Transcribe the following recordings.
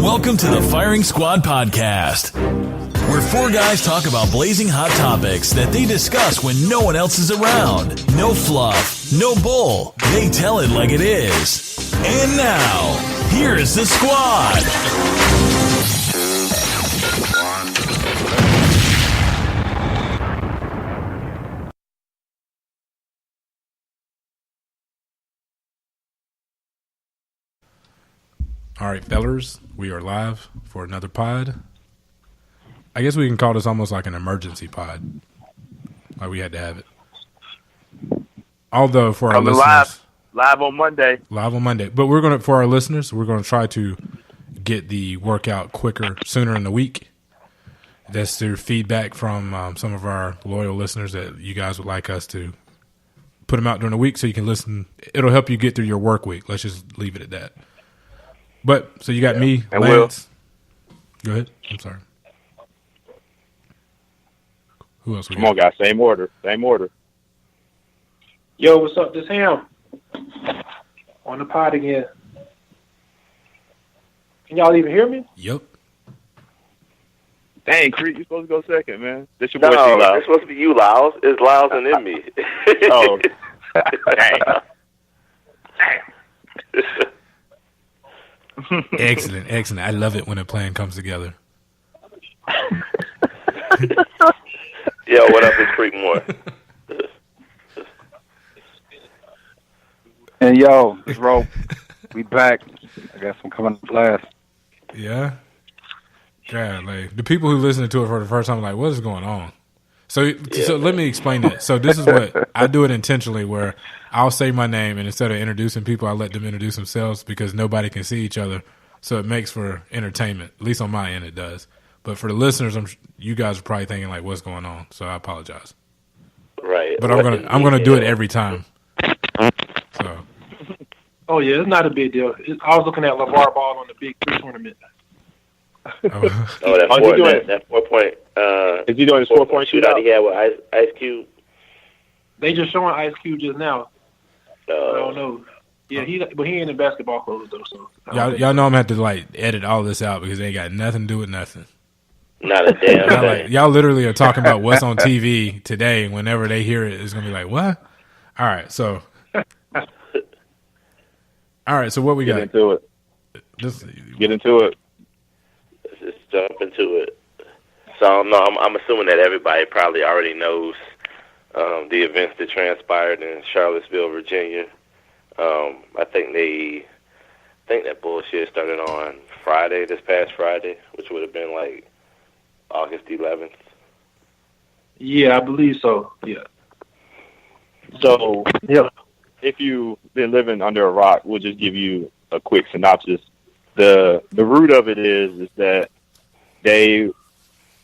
Welcome to the Firing Squad Podcast, where four guys talk about blazing hot topics that they discuss when no one else is around. No fluff, no bull. They tell it like it is. And now, here is the squad. All right, fellers, we are live for another pod. I guess we can call this almost like an emergency pod. Like we had to have it. Although for our listeners, live on Monday. But for our listeners, we're gonna try to get the workout quicker, sooner in the week. That's through feedback from some of our loyal listeners that you guys would like us to put them out during the week so you can listen. It'll help you get through your work week. Let's just leave it at that. But, so you got me, and Lance. Go ahead. I'm sorry. Who else we got? Come on, guys. Same order. Yo, what's up? This Ham. On the pod again. Can y'all even hear me? Yep. Dang, Creed, you supposed to go second, man. This your boy, No, T-Lyles. it's supposed to be you, Lyles. It's Lyles and then me. Oh, dang. Excellent. I love it when a plan comes together. Yo, what up? It's Creekmore. And yo, it's Ro. We back. I guess I'm coming last. Yeah? God, like, the people who listen to it for the first time are like, what is going on? So let me explain that. So this is what, I do it intentionally where I'll say my name and instead of introducing people, I let them introduce themselves because nobody can see each other. So it makes for entertainment. At least on my end it does. But for the listeners, you guys are probably thinking like, what's going on? So I apologize. Right. But I'm gonna do it every time. So. Oh, yeah, it's not a big deal. I was looking at LeVar Ball on the Big Three tournament. That 4 point. Is he doing his 4 point shootout? He had with Ice Cube. They just showing Ice Cube just now. I don't know. Yeah, but he ain't in basketball clothes though. So y'all know I'm gonna have to like edit all this out because they ain't got nothing to do with nothing. Not a damn thing. Y'all literally are talking about what's on TV today. Whenever they hear it, it's gonna be like, what? All right, so what we got? Get into it. Get into it. Let's just jump into it. So no, I'm assuming that everybody probably already knows the events that transpired in Charlottesville, Virginia. I think that bullshit started on Friday, this past Friday, which would have been like August 11th. Yeah, I believe so. Yeah. So, if you've been living under a rock, we'll just give you a quick synopsis. The root of it is that they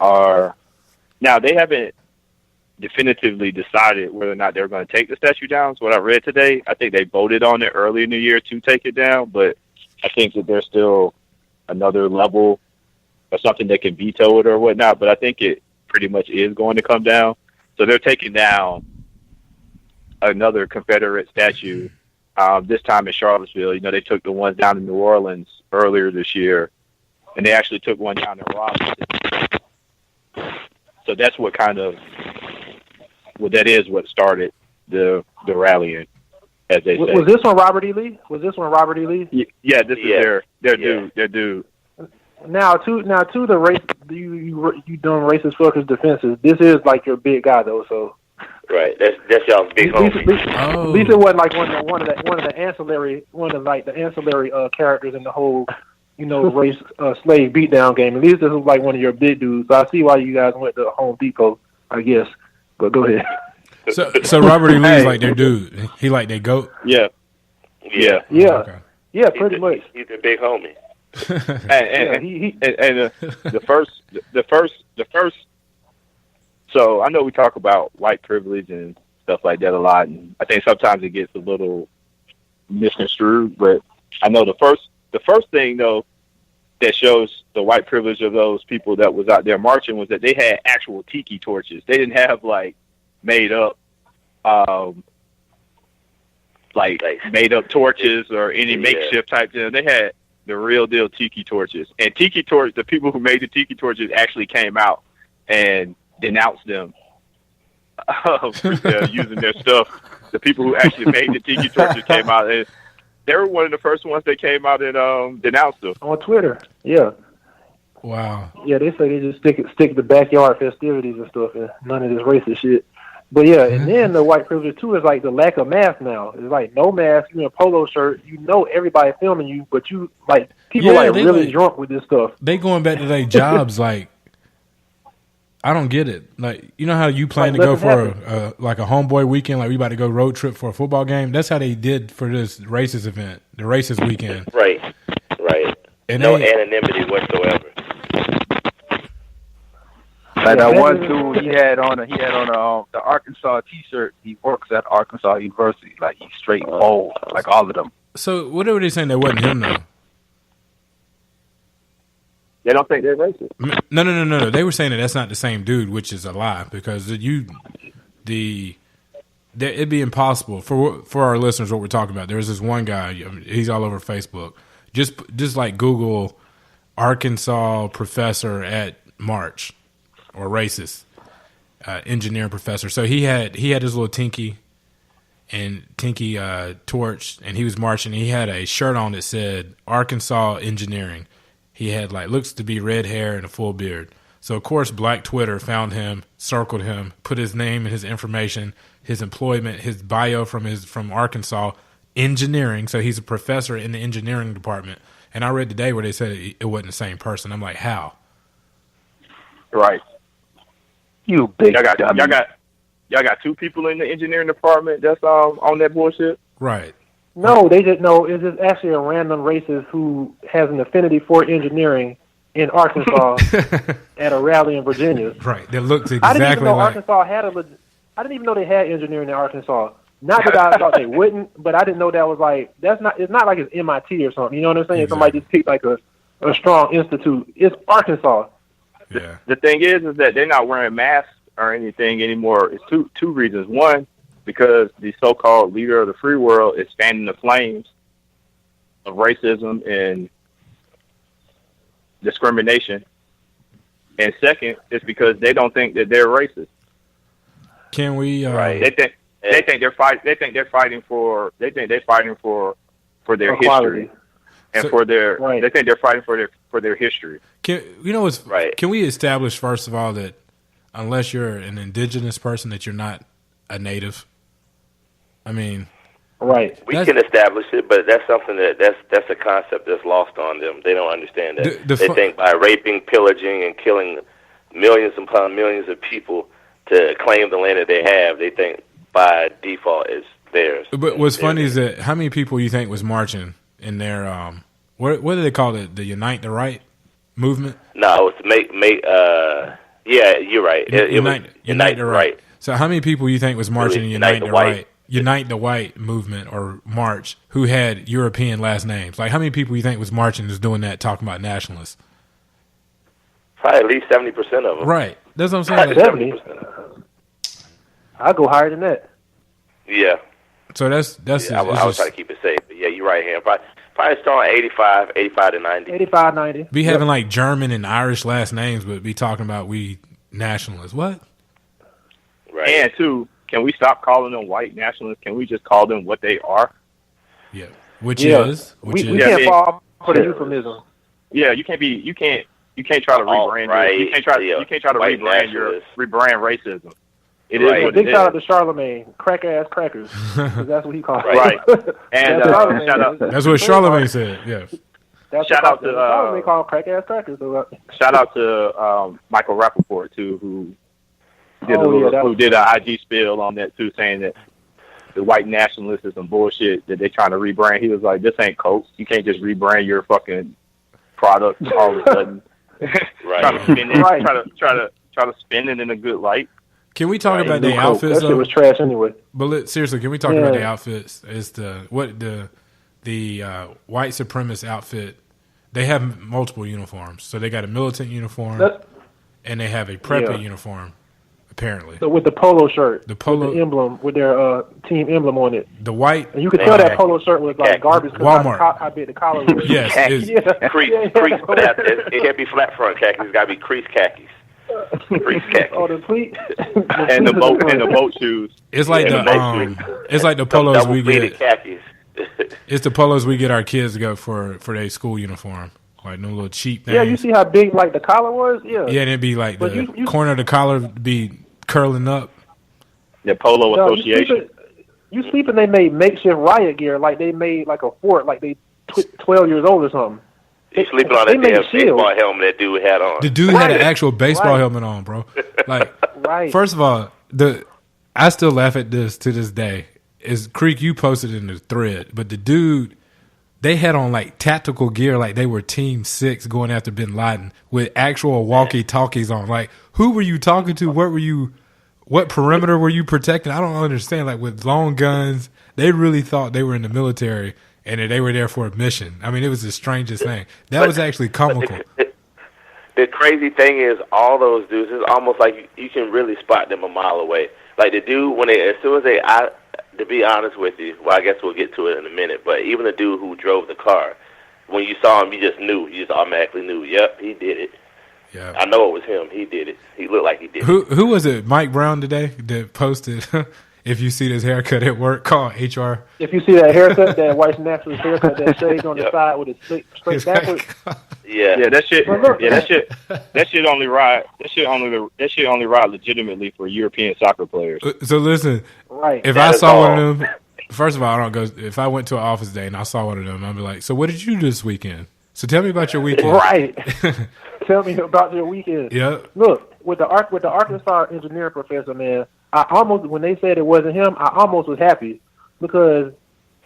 haven't definitively decided whether or not they're going to take the statue down. So what I read today, I think they voted on it early in the year to take it down, but I think that there's still another level or something that can veto it or whatnot, but I think it pretty much is going to come down. So they're taking down another Confederate statue, this time in Charlottesville. You know, they took the ones down in New Orleans earlier this year, and they actually took one down in Raleigh. So that's what what started the rallying, as they say. Was this one Robert E. Lee? Yeah, this is their dude. Now to the race, you doing racist fuckers defenses. This is like your big guy though, so. Right, that's y'all's big homie. At least it wasn't like one of the ancillary characters in the whole, race slave beatdown game. At least this was like one of your big dudes. So I see why you guys went to Home Depot, I guess. But go ahead. So Robert E. Lee's like their dude. He like their goat. Yeah. Okay. Yeah, pretty much. He's a big homie. The first. So I know we talk about white privilege and stuff like that a lot, and I think sometimes it gets a little misconstrued. But I know the first thing though that shows the white privilege of those people that was out there marching was that they had actual tiki torches. They didn't have like made up torches or any makeshift type thing. They had the real deal tiki torches. And tiki torch, the people who made the tiki torches actually came out and denounced them using their stuff. The people who actually made the tiki torches came out, and they were one of the first ones that came out and denounced them on Twitter. Yeah. Wow. Yeah, they say they just stick to backyard festivities and stuff, and none of this racist shit. But yeah, and then the white privilege too is like the lack of mask now. It's like no mask, you in a polo shirt, you know everybody filming you, but you like people really drunk with this stuff. They going back to their jobs like I don't get it. Like you know how you plan to go for a homeboy weekend, like we about to go road trip for a football game. That's how they did for this racist event, the racist weekend. Right. And no anonymity whatsoever. Like that one dude, he had on the Arkansas T-shirt. He works at Arkansas University. Like he's straight bold, like all of them. So what were they saying? That wasn't him though. They don't think they're racist. No. They were saying that that's not the same dude, which is a lie because it'd be impossible for our listeners what we're talking about. There's this one guy. He's all over Facebook. Just like Google Arkansas professor at March or racist engineering professor. So he had his little tinky torch, and he was marching. He had a shirt on that said Arkansas Engineering. He had looks to be red hair and a full beard. So of course Black Twitter found him, circled him, put his name and his information, his employment, his bio from Arkansas Engineering. So he's a professor in the engineering department. And I read today where they said it wasn't the same person. I'm like, how? Right. You big y'all dummy. Y'all got two people in the engineering department that's on that bullshit. Right. No, they just know it's just actually a random racist who has an affinity for engineering in Arkansas at a rally in Virginia. Right. That looks exactly I didn't even know like Arkansas had I didn't even know they had engineering in Arkansas. Not that I thought they wouldn't, but I didn't know that was it's not like it's MIT or something. You know what I'm saying? Exactly. Somebody just picked a strong institute. It's Arkansas. Yeah. The thing is that they're not wearing masks or anything anymore. It's two reasons. One, because the so-called leader of the free world is fanning the flames of racism and discrimination. And second, it's because they don't think that they're racist. Can we? Right. They think they're fighting for their equality. history and for their. Right. They think they're fighting for their history. Can we establish first of all that unless you're an indigenous person that you're not a native? I mean, right. We can establish it, but that's something that's a concept that's lost on them. They don't understand that. They think by raping, pillaging, and killing millions upon millions of people to claim the land that they have, they think by default it's theirs. But what's funny is that how many people you think was marching in their what do they call it? The Unite the Right movement? No, it's yeah, you're right. It was Unite the Right. So how many people you think was marching in Unite the Right? Unite the White movement or march who had European last names? Like how many people you think was marching is doing that, talking about nationalists? Probably at least 70% of them. Right. That's what I'm saying. 70. I'll go higher than that. Yeah. So that's I was trying to keep it safe. But yeah, you're right here. Probably strong 85 to 90. 85, 90. Be having like German and Irish last names, but be talking about we nationalists. What? Right. And two, can we stop calling them white nationalists? Can we just call them what they are? Yeah. Which is we can't fall for the euphemism. Yeah, you can't try to rebrand. Right. You can't try to rebrand racism. It is what big it shout out is. to Charlemagne, crack ass crackers. 'Cause that's what he called it. Right. And shout out. That's what Charlemagne said. Yeah. Shout out to Charlemagne called crack ass crackers. Shout out to Michael Rappaport too, who did an IG spill on that too, saying that the white nationalists is some bullshit that they're trying to rebrand. He was like, "This ain't Coke. You can't just rebrand your fucking product all of a sudden." Right. Try to spin it. Try to spin it in a good light. Can we talk about their outfits? That shit was trash anyway. But seriously, can we talk about their outfits? Is the white supremacist outfit? They have multiple uniforms. So they got a militant uniform, and they have a preppy uniform, a apparently. So with the polo shirt, The polo- with the emblem, with their team emblem on it. The white. And you could tell that polo shirt was like garbage because Walmart. how big the collar was. Yes, Khakis. Crease, but it can't be flat front khakis. It's got to be crease khakis. Crease khakis. Oh, the pleat. and the boat shoes. It's like it's like the polos we get. Khakis. It's the polos we get our kids to go for their school uniform. Like no little cheap things. Yeah, you see how big like the collar was? Yeah. Yeah, and it'd be like But the you- corner of the collar be curling up. The Polo Association. You sleeping? They made makeshift riot gear, like they made like a fort, like they 12 years old or something. You sleeping on that damn baseball helmet that dude had on. The dude had an actual baseball helmet on, bro. Like, first of all, I still laugh at this to this day. Is Creek, you posted in the thread, but the dude, they had on like tactical gear, like they were Team 6 going after Bin Laden with actual walkie-talkies on. Like, who were you talking to? What perimeter were you protecting? I don't understand. Like, with long guns, they really thought they were in the military and that they were there for a mission. I mean, it was the strangest thing. That was actually comical. The crazy thing is, all those dudes, it's almost like you can really spot them a mile away. Like the dude, as soon as they, to be honest with you, well, I guess we'll get to it in a minute, but even the dude who drove the car, when you saw him, you just knew. You just automatically knew, yep, he did it. Yeah. I know it was him. He did it. He looked like he did it. Who was it? Mike Brown today that posted, if you see this haircut at work, call HR. If you see that haircut, that White Supremacist haircut, that shade on the side with it straight backwards. Yeah, that shit. That shit only ride. That shit only ride legitimately for European soccer players. So listen, right? If I saw one of them, first of all, I don't go. If I went to an office day and I saw one of them, I'd be like, "So what did you do this weekend? So tell me about your weekend." Right. Tell me about your weekend. Yeah. Look, with the Arkansas engineering professor, man, I almost, when they said it wasn't him, I almost was happy because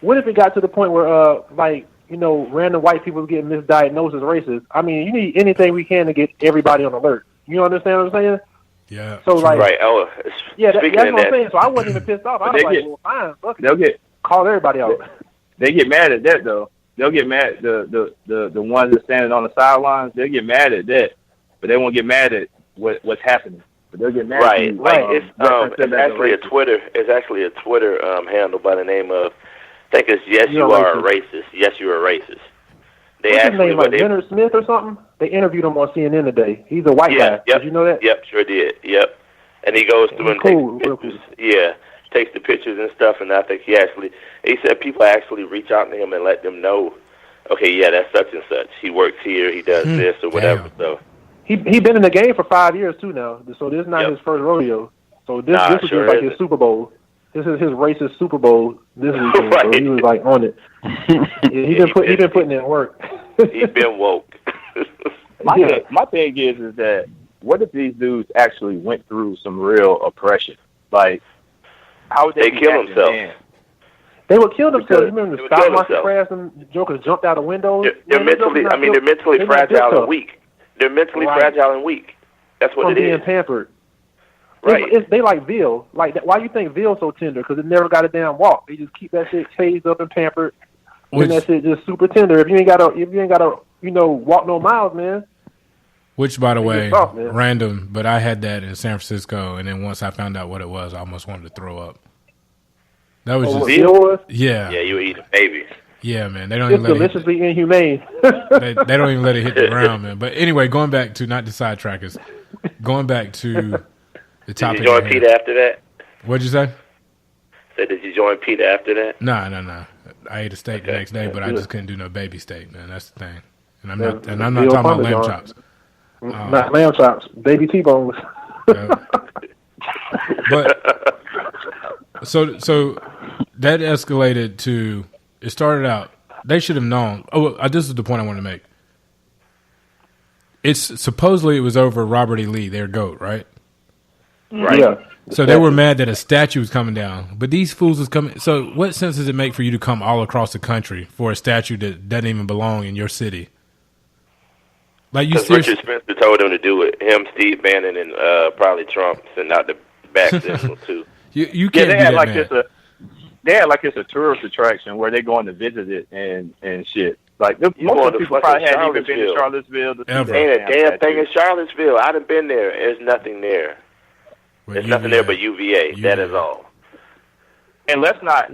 what if it got to the point where random white people getting misdiagnosed as racist? I mean, you need anything we can to get everybody on alert. You understand what I'm saying? Yeah. So like, right. Oh, yeah, that's what I'm saying. So I wasn't even pissed off. I was like, well, fine, fuck it. Call everybody out. They get mad at that though. They'll get mad. The ones that standing on the sidelines, they'll get mad at that, but they won't get mad at what's happening. But they'll get mad. Right. It's actually a Twitter. It's actually a Twitter handle by the name of, I think it's Yes You Are a Racist. Yes, You Are a Racist. What's his name, like Leonard Smith or something? They interviewed him on CNN today. He's a white guy. Yep. Did you know that? Yep, sure did. Yep. And he goes through and takes the pictures. Yeah, takes the pictures and stuff. And I think he said people actually reach out to him and let them know, okay, yeah, that's such and such. He works here. He does this or whatever. Damn. So he been in the game for 5 years too now. So this is not his first rodeo. So this is just like his Super Bowl. This is his racist Super Bowl this weekend. Right. So he was like on it. He been putting in work. He's been woke. My thing is that what if these dudes actually went through some real oppression? Like, how would they kill themselves? They would kill themselves. You remember the stock market crash and jokers jumped out of windows? They're mentally fragile and weak. They're mentally fragile and weak. That's what it is. From being pampered. Right. They like Ville. Like that. Why you think Ville's so tender? Because it never got a damn walk. They just keep that shit tased up and pampered. And that shit just super tender. If you ain't gotta walk no miles, man. Which, by the way, random, but I had that in San Francisco, and then once I found out what it was, I almost wanted to throw up. That was just Yeah, you were eating babies. Yeah, man. They don't it's even let deliciously inhumane. they don't even let it hit the ground, man. But anyway, going back to, not the sidetrackers, going back to the topic. Did you join Peter after that? What'd you say? Did you join Peter after that? No. I ate a steak the next day, but I just couldn't do no baby steak, man. That's the thing. And I'm not talking about lamb chops. Not lamb chops, baby T-bones. But so that escalated to. It started out. They should have known. This is the point I want to make. It's supposedly it was over Robert E. Lee, their GOAT, right? Right. Yeah. So they were mad that a statue was coming down, but these fools was coming. So what sense does it make for you to come all across the country for a statue that doesn't even belong in your city? Like you Richard Spencer told him to do it. Him, Steve Bannon, and probably Trump sent out the back signal too. You can't they be had that like mad. They had like it's a tourist attraction where they're going to visit it and shit. Like most of the people probably hadn't even been to Charlottesville. Ever. Ain't a damn thing in Charlottesville. I done been there. There's nothing there. There's nothing there but UVA. That is all. And let's not